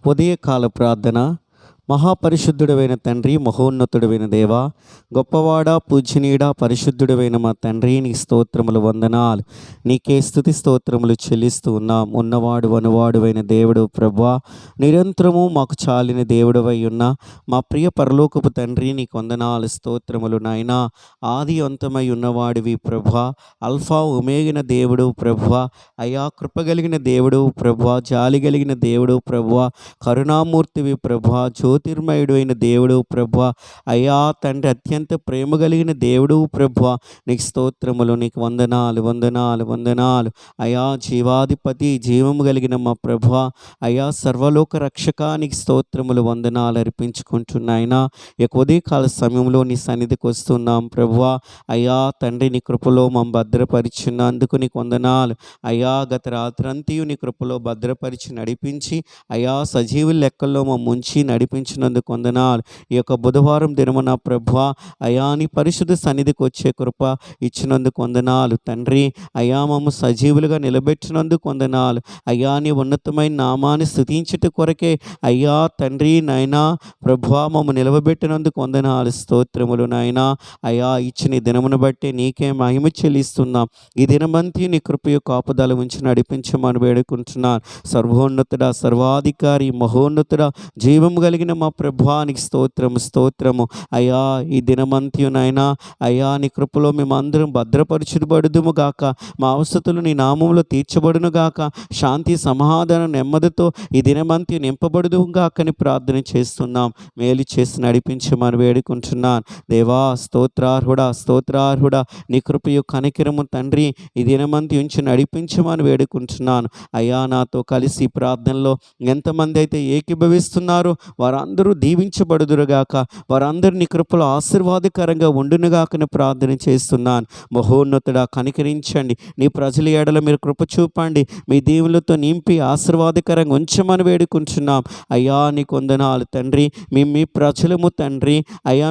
ఉదయకాల ప్రార్థన. మహాపరిశుద్ధుడవైన తండ్రి, మహోన్నతుడవైన దేవా, గొప్పవాడా, పూజనీయుడా, పరిశుద్ధుడవైన మా తండ్రి, నీ స్తోత్రములు, వందనాలు. నీకే స్తుతి స్తోత్రములు చెల్లిస్తూ ఉన్నాం. ఉన్నవాడు అనువాడువైన దేవుడు ప్రభువా, నిరంతరము మాకు చాలిన దేవుడవై ఉన్న మా ప్రియ పరలోకపు తండ్రి, నీకు వందనాలు, స్తోత్రములు నాయనా. ఆది అంతమై ఉన్నవాడివి ప్రభువా, అల్ఫా ఒమేగిన దేవుడు ప్రభువా, అయా కృపగలిగిన దేవుడు ప్రభువా, జాలి కలిగిన దేవుడు ప్రభువా, కరుణామూర్తివి ప్రభువా, జ్యోతిర్మయుడు అయిన దేవుడు ప్రభువా, అయ్యా తండ్రి, అత్యంత ప్రేమ కలిగిన దేవుడు ప్రభువా, నీకు స్తోత్రములు, నీకు వందనాలు, వందనాలు, వందనాలు. అయా జీవాధిపతి, జీవము కలిగిన మా ప్రభువా, అయా సర్వలోక రక్షక, నీకు స్తోత్రములు, వందనాలు అర్పించుకుంటున్నాయినా. ఇక ఉదయకాల సమయంలో నీ సన్నిధికి వస్తున్నాం ప్రభువా. అయ్యా తండ్రి, నీ కృపలో మమ్మ భద్రపరిచున్నందుకు నీకు వందనాలు. అయ్యా గత రాత్రంతయు నీ కృపలో భద్రపరిచి నడిపించి, అయా సజీవుల లెక్కల్లో మమ్మ ఉంచి నడిపించినందుకు వందనాలు. ఈ యొక్క బుధవారం దినమున ప్రభువా, అయా నీ పరిశుద్ధ సన్నిధికి వచ్చే కృప ఇచ్చినందుకు వందనాలు తండ్రి. అయా మమ్మ సజీవులుగా నిలబెట్టినందుకు వందనాలు. అయ్యా నీ ఉన్నతమైన నామాన్ని స్తుతించుట కొరకే అయ్యా తండ్రి నాయనా ప్రభువా, మమ్మ నిలవబెట్టినందుకు వందనాలు, స్తోత్రములు నాయనా. అయా ఇచ్చిన ఈ దినమును బట్టి నీకే మహిమ చెల్లిస్తున్నాం. ఈ దినమంతి నీ కృపయు కాపుదల ఉంచి నడిపించమని వేడుకుంటున్నాను. సర్వోన్నతుడా, సర్వాధికారి, మహోన్నతుడా, జీవము కలిగిన మా ప్రభువానికి స్తోత్రము, స్తోత్రము. అయ్యా ఈ దినమంత్యు నాయనా, అయ్యా నీ కృపలో మేము అందరం భద్రపరచబడుదుము గాక, మా అవసరతలు నీ నామంలో తీర్చబడును గాక, శాంతి సమాధానం నెమ్మదితో ఈ దినమంత్యు నింపబడుదు గాకని ప్రార్థన చేస్తున్నాం. మేలు చేసి నడిపించమని వేడుకుంటున్నాను. దేవా స్తోత్రార్హుడా, స్తోత్రార్హుడా, నీ కృపయు కనికిరము తండ్రి ఈ దినమంతి ఉంచి నడిపించమని వేడుకుంటున్నాను. అయ్యా నాతో కలిసి ప్రార్థనలో ఎంతమంది అయితే ఏకీభవిస్తున్నారో వారందరూ దీవించబడుదురుగాక, వారందరూ నీ కృపలో ఆశీర్వాదకరంగా ఉండునుగాకని ప్రార్థన చేస్తున్నాను. మహోన్నతుడా కనికరించండి, నీ ప్రజల ఎడల మీరు కృప చూపండి, మీ దీవులతో నింపి ఆశీర్వాదకరంగా ఉంచమని వేడుకుంటున్నాం. అయ్యా నీకు వందనాలు తండ్రి. మీ ప్రజలము తండ్రి, అయ్యా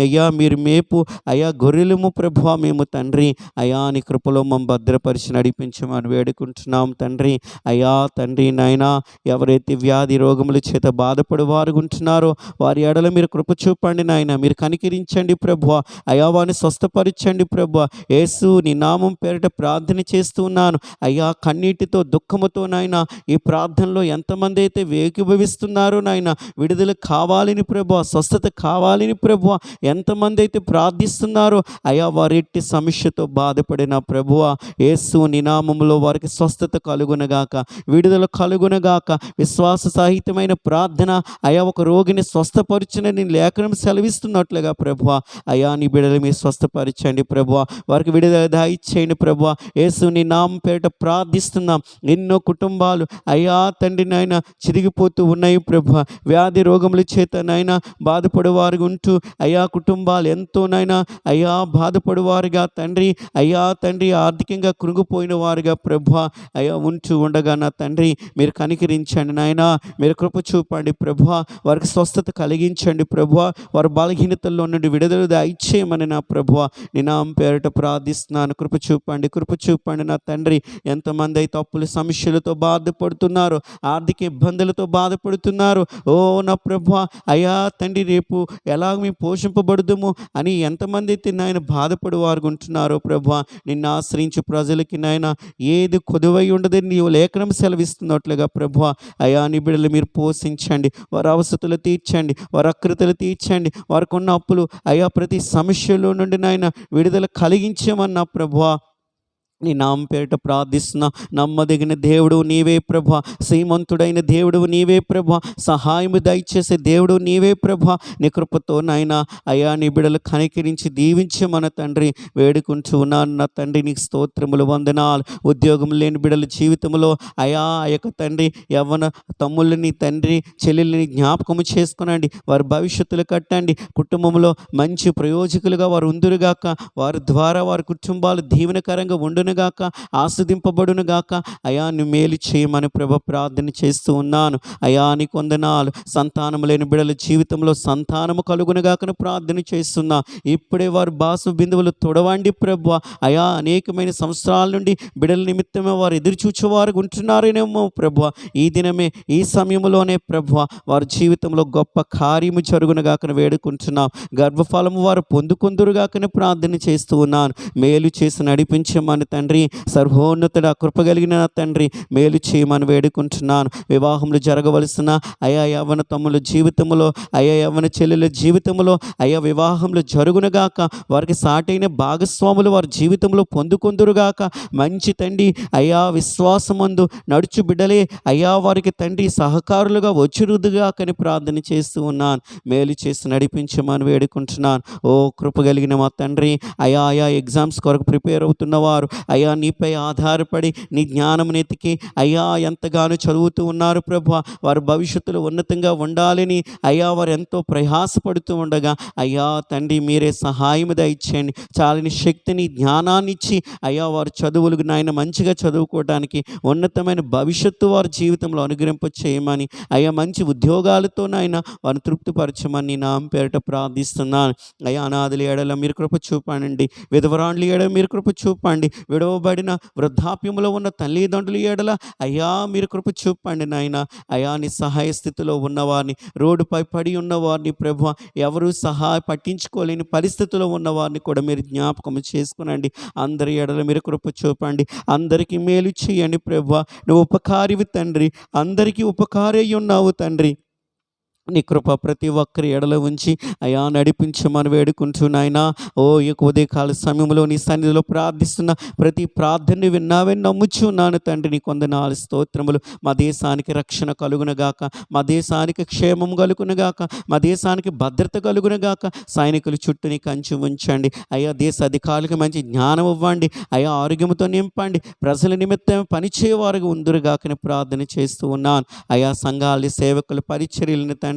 అయ్యా మీరు మేపు అయ్యా గొర్రెలము ప్రభువా మేము తండ్రి. అయ్యా నీ కృపలో మమ్మ భద్రపరిచి నడిపించమని వేడుకుంటున్నాం తండ్రి. అయ్యా తండ్రి నాయనా, ఎవరైతే వ్యాధి రోగముల చేత బాధపడి వారు ఉంటున్నారో వారి ఎడల మీరు కృప చూపండి నాయన, మీరు కనికరించండి ప్రభువా. అయ్యా వారిని స్వస్థపరచండి ప్రభువా. యేసు నీ నామం పేరిట ప్రార్థన చేస్తూ ఉన్నాను. అయ్యా కన్నీటితో దుఃఖముతో నాయన ఈ ప్రార్థనలో ఎంతమంది అయితే ఏకీభవిస్తున్నారో నాయన, విడుదల కావాలని ప్రభువా, స్వస్థత కావాలని ప్రభువా, ఎంతమంది అయితే ప్రార్థిస్తున్నారో అయ్యా వారి ఎట్టి సమస్యతో బాధపడిన ప్రభువా, యేసు నీ నామములో వారికి స్వస్థత కలుగునగాక, విడుదల కలుగునగాక. విశ్వాస సహితమైన ప్రార్థన అయా ఒక రోగిని స్వస్థపరచునని లేఖనం సెలవిస్తున్నట్లుగా ప్రభువా, అయా నీ బిడ్డలు మీరు స్వస్థపరచండి ప్రభువా, వారికి విడుదల దయచేయండి ప్రభువా. యేసు నీ నామం పేరిట ప్రార్థిస్తున్నాం. ఎన్నో కుటుంబాలు అయ్యా తండ్రి నాయన చిరిగిపోతూ ఉన్నాయి ప్రభువా, వ్యాధి రోగముల చేత నాయన బాధపడేవారు ఉంటూ అయ్యా కుటుంబాలు ఎంతో నాయన అయ్యా బాధపడేవారుగా తండ్రి, అయ్యా తండ్రి ఆర్థికంగా కృంగిపోయిన వారుగా ప్రభువా అయ్యా ఉంటూ ఉండగా నా తండ్రి మీరు కనికరించండి నాయనా, మీరు కృప చూపండి ప్రభువా, వారికి స్వస్థత కలిగించండి ప్రభువా, వారి బలహీనతల్లో నుండి విడుదల దయచేయమని నా ప్రభువా నీ నామం పేరిట ప్రార్థిస్తున్నాను. కృప చూపండి, కృప చూపండి నా తండ్రి. ఎంతమంది అయితే అప్పుల సమస్యలతో బాధపడుతున్నారో, ఆర్థిక ఇబ్బందులతో బాధపడుతున్నారు, ఓ నా ప్రభువా అయ్యా తండ్రి రేపు ఎలా మేము పోషింపబడుదుము అని ఎంతమంది అయితే నాయన బాధపడి వారు ఉంటున్నారో ప్రభువా, నిన్ను ఆశ్రయించే ప్రజలకి నాయన ఏది కొదువై ఉండదని నీవు లేఖనం సెలవిస్తున్నట్లుగా ప్రభువా అయ్యా నీ బిడ్డలు మీరు పోషించండి, వారి అవసరతలు తీర్చండి, వారి అకృతలు తీర్చండి, వారికి ఉన్న అప్పులు అయ్యా ప్రతి సమస్యలో నుండి నాయన విడుదల కలిగించమన్నా ప్రభువా నీ నామం పేరిట ప్రార్థిస్తున్నా. నమ్మదగిన దేవుడు నీవే ప్రభా, శ్రీమంతుడైన దేవుడు నీవే ప్రభా, సహాయము దయచేసే దేవుడు నీవే ప్రభా. నీ కృపతో నాయన అయ్యా నీ బిడ్డలు కనికరించి దీవించి మన తండ్రి వేడుకుంటూ ఉన్నాను నా తండ్రి. నీకు స్తోత్రములు, వందనాలు. ఉద్యోగం లేని బిడ్డల జీవితంలో అయా ఆ యొక్క తండ్రి యవ్వన తమ్ముళ్ళని తండ్రి చెల్లెల్ని జ్ఞాపకము చేసుకునండి, వారి భవిష్యత్తులు కట్టండి, కుటుంబంలో మంచి ప్రయోజకులుగా వారు ఉందురుగాక, వారి ద్వారా వారి కుటుంబాలు దీవెనకరంగా ఉండు దీవింపబడునుగాక, ఆస్వాదింపబడునుగాక. అయా నువ్వు మేలు చేయమని ప్రభు ప్రార్థన చేస్తూ ఉన్నాను. అయా నీకు వందనాలు. సంతానము లేని బిడ్డల జీవితంలో సంతానము కలుగునుగాకని ప్రార్థన చేస్తున్నా. ఇప్పుడే వారు బాసు బిందువులు తొడవండి ప్రభు. అయా అనేకమైన సంవత్సరాల నుండి బిడ్డల నిమిత్తమే వారు ఎదురు చూచేవారు ఉంటున్నారేనేమో ప్రభు. ఈ దినమే ఈ సమయంలోనే ప్రభు వారి జీవితంలో గొప్ప కార్యము జరుగునుగాకని వేడుకుంటున్నాం. గర్భఫలము వారు పొందుకొందురుగాకని ప్రార్థన చేస్తూ ఉన్నాను. మేలు చేసి నడిపించమని తండ్రి, సర్వోన్నతుడ కృపగలిగిన తండ్రి మేలు చేయమని వేడుకుంటున్నాను. వివాహములు జరగవలసిన అయా యవ్వన తమ్ముల జీవితంలో, అయా యవ్వన చెల్లెల జీవితంలో అయా వివాహములు జరుగునుగాక. వారికి సాటైన భాగస్వాములు వారి జీవితంలో పొందుకొందురుగాక. మంచి తండ్రి అయా విశ్వాసమందు నడుచు బిడ్డలే అయా వారికి తండ్రి సహకారులుగా వచ్చురుదుగాకని ప్రార్థన చేస్తూ ఉన్నాను. మేలు చేసి నడిపించమని వేడుకుంటున్నాను. ఓ కృపగలిగిన మా తండ్రి, అయా ఎగ్జామ్స్ కొరకు ప్రిపేర్ అవుతున్నవారు అయా నీపై ఆధారపడి నీ జ్ఞానం నెతికి అయా ఎంతగానో చదువుతూ ఉన్నారు ప్రభు. వారు భవిష్యత్తులో ఉన్నతంగా ఉండాలని అయా వారు ఎంతో ప్రయాసపడుతూ ఉండగా అయ్యా తండ్రి మీరే సహాయం దయచేయండి. చాలని శక్తిని జ్ఞానాన్ని ఇచ్చి అయ్యా వారు చదువులకు నాయన మంచిగా చదువుకోవడానికి ఉన్నతమైన భవిష్యత్తు వారి జీవితంలో అనుగ్రహింప చేయమని అయ్యా మంచి ఉద్యోగాలతో నాయన వారిని తృప్తిపరచమని నా పేరిట ప్రార్థిస్తున్నాను. అయ్యా అనాథుల ఏడల మీరు కృప చూపండి, విధవరాండ్ల ఏడల మీరు కృప చూపండి, విడవబడిన వృద్ధాప్యంలో ఉన్న తల్లిదండ్రుల ఏడల అయ్యా మీరు కృప చూపండి నాయన. అయ్యా నీ సహాయ స్థితిలో ఉన్నవారిని, రోడ్డుపై పడి ఉన్నవారిని ప్రభు, ఎవరు సహాయ పట్టించుకోలేని పరిస్థితిలో ఉన్నవారిని కూడా మీరు జ్ఞాపకం చేసుకునండి. అందరి ఎడల మీరు కృప చూపండి, అందరికీ మేలు చేయండి ప్రభు. నువ్వు ఉపకారివి తండ్రి, అందరికీ ఉపకారై ఉన్నావు తండ్రి. నీ కృప ప్రతి ఒక్కరి ఎడల ఉంచి అయా నడిపించమని వేడుకుంటూ నాయన. ఓ ఈ ఉదయకాల సమయంలో నీ సన్నిధిలో ప్రార్థిస్తున్న ప్రతి ప్రార్థనని విన్నావని నమ్ముచున్నాను తండ్రి. నీ కొందనాలు స్తోత్రములు. మా దేశానికి రక్షణ కలుగునగాక, మా దేశానికి క్షేమం కలుగునగాక, మా దేశానికి భద్రత కలుగునగాక. సైనికుల చుట్టూ నీ కంచి ఉంచండి అయ్యా. దేశ అధికారులకు మంచి జ్ఞానం ఇవ్వండి అయ్యా. ఆరోగ్యంతో నింపండి. ప్రజల నిమిత్తం పనిచేయవారుగా ఉందురుగాకని ప్రార్థన చేస్తూ ఉన్నాను అయా. సంఘాల సేవకుల పరిచర్యలను తండ్రి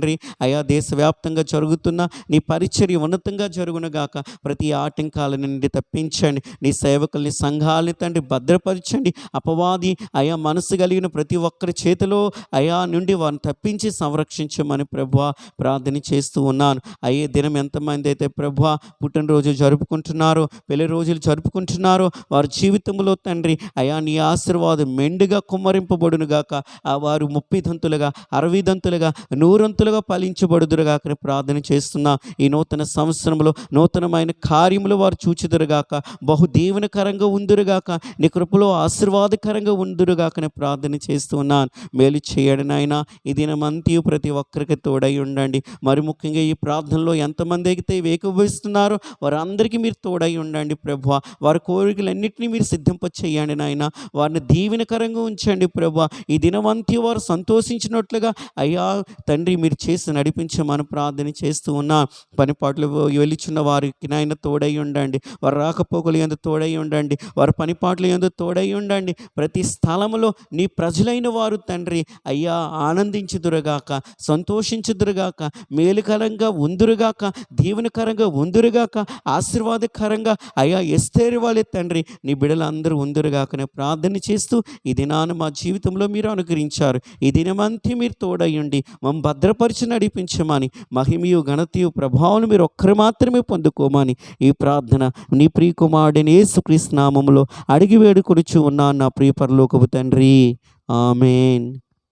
అయా దేశవ్యాప్తంగా జరుగుతున్న నీ పరిచర్య ఉన్నతంగా జరుగునుగాక. ప్రతి ఆటంకాల నుండి తప్పించండి. నీ సేవకుల్ని సంఘాలని తండ్రి భద్రపరచండి. అపవాది అయా మనసు కలిగిన ప్రతి ఒక్కరి చేతిలో అయా నుండి వారిని తప్పించి సంరక్షించమని ప్రభువా ప్రార్థన చేస్తూ ఉన్నాను. అయ్యే దినం ఎంతమంది అయితే ప్రభువా పుట్టినరోజు జరుపుకుంటున్నారో, పెళ్లి రోజులు జరుపుకుంటున్నారో వారి జీవితంలో తండ్రి అయా నీ ఆశీర్వాదం మెండుగా కుమ్మరింపబడునుగాక. వారు 30 దంతులుగా 60 దంతులుగా 100 దంతులుగా ఫలించబడుదురుగాకని ప్రార్థన చేస్తున్నా. ఈ నూతన సంవత్సరంలో నూతనమైన కార్యములు వారు చూచుదురుగాక. బహు దీవెనకరంగా ఉందురుగాక. నీ కృపలో ఆశీర్వాదకరంగా ఉందురుగాకని ప్రార్థన చేస్తూ ఉన్నాను. మేలు చేయడం నాయన. ఈ దినమంతయు ప్రతి ఒక్కరికి తోడై ఉండండి. మరి ముఖ్యంగా ఈ ప్రార్థనలో ఎంతమంది అయితే ఏకీభవిస్తున్నారో వారందరికీ మీరు తోడై ఉండండి ప్రభువా. వారి కోరికలన్నింటినీ మీరు సిద్ధింప చేయండి నాయన. వారిని దీవెనకరంగా ఉంచండి ప్రభువా. ఈ దినమంతయు వారు సంతోషించినట్లుగా అయ్యా తండ్రి మీరు చేసి నడిపించమని ప్రార్థన చేస్తూ ఉన్నా. పనిపాట్లు వెలుచున్న వారికి నాయన తోడై ఉండండి. వారు రాకపోకలు యందు తోడై ఉండండి. వారి పనిపాట్లు యందు తోడై ఉండండి. ప్రతి స్థలములో నీ ప్రజలైన వారు తండ్రి అయ్యా ఆనందించుదురుగాక, సంతోషించుదురుగాక, మేలుకరంగా ఉందురుగాక, దీవెనకరంగా ఉందురుగాక, ఆశీర్వాదకరంగా అయ్యా ఎస్తేరు వాళ్ళే తండ్రి నీ బిడ్డలందరూ ఉందురుగాకనే ప్రార్థన చేస్తూ ఈ దినాన్ని మా జీవితంలో మీరు అనుగ్రహించారు. ఈ దినమంతా మీరు తోడయ్యండి, మమ్మల్ని భద్రపరిచి నడిపించమని, మహిమయు ఘనతయు ప్రభావం మీరు ఒక్కరు మాత్రమే పొందుకోమని ఈ ప్రార్థన నీ ప్రియకుమారుడైన యేసుక్రీస్తు నామములో అడిగి వేడుకొనుచు ఉన్నాను నా ప్రియ పరలోకపు తండ్రి. ఆమేన్.